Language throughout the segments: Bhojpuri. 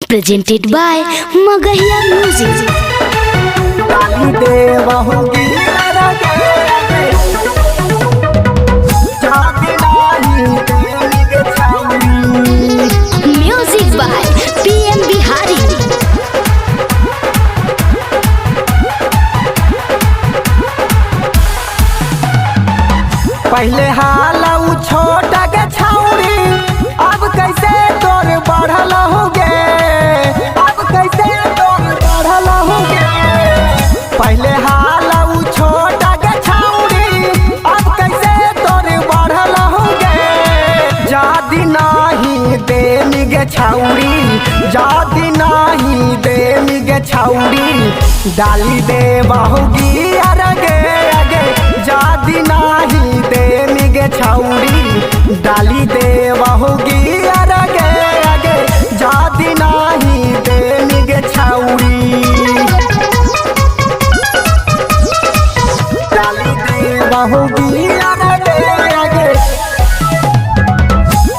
presented by Magahiya Music. Music by PM Bihari. पहले हाल छोटा के छौरी अब कैसे तोर बढ़ल होगे, अब कैसे तोर बढ़ल होगे। पहले हाल छोटा के छौरी अब कैसे तोर बढ़ल होगे। जादी नहीं देनी गे छौरी, जादी नहीं देनी गे छौरी, डाली दे बहुगी अरगे अगे। जादी नहीं देनी गे छौरी, डाली दे बहुगी अरगे अगे। जादी नहीं देनी गे छौरी, डाली दे बहुगी अरगे अगे।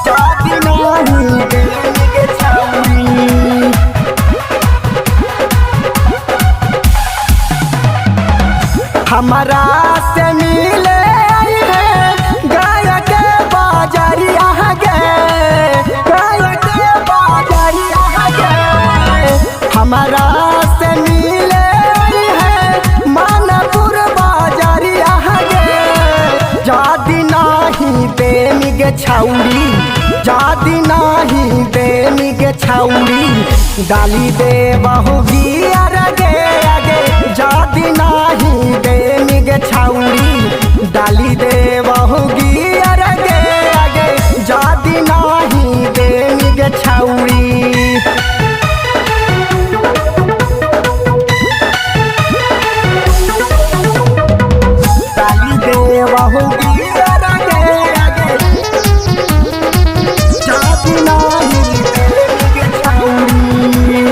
जादी नहीं देनी गे छौरी, हमारा से मिले आई है गाय के बाजारिया गे, गाय के बाजारिया गे। हमारा से मिले आई है मानपुर बाजारिया गे। जादी नहीं देनी गे छौरी, जादी नहीं देनी गे छौरी, डाली दे बहुगी अरगे अगे। जादी नहीं देनी गे छौरी, डाली दे बहुगी अरगे अगे। जादी नहीं देनी गे छौरी, डाली दे बहुगी अरगे अगे। जादी नहीं देनी गे छौरी,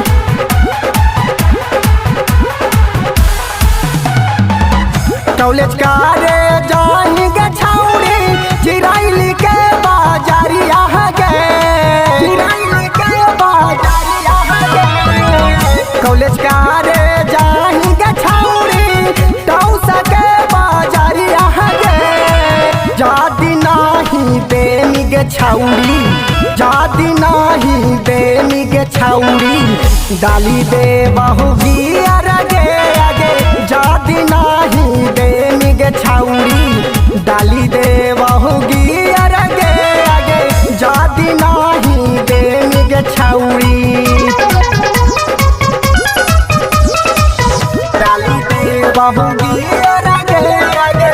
कॉलेज कारे जानी गे छौरी, चिराइली के बाजारिया गे, चिराइली के बाजारिया गे। कॉलेज कारे जानी गे छौरी, टौसा के बाजारिया गे। जादी नहीं देनी गे छौरी, जादी नहीं देनी गे छौरी, डाली दे बहुगी अरगे अगे। जादी नहीं देनी गे छौरी, डाली दे बहुगी अरगे अगे। जादी नहीं देनी गे छौरी, डाली दे बहुगी अरगे अगे।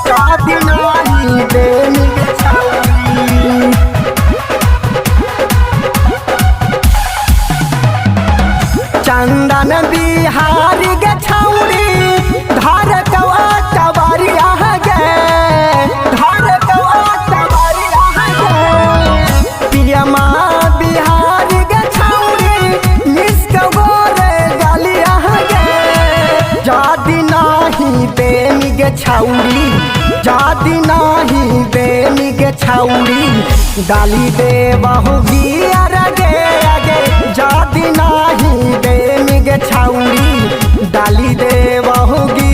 जादी नहीं देनी गे छौरी, चंदन बिहारी गे छौरी, धार कवा कबारिया गे, धार कवा कबारिया गे। पियमा बिहारी गे छौरी, मिस गोरे गालिया गे। जादी नहीं देनी गे छौरी, जादी नहीं देनी गे छौरी, डाली दे बहुगी अरगे अगे। जादी नहीं देनी गे छौरी, डाली दे बहुगी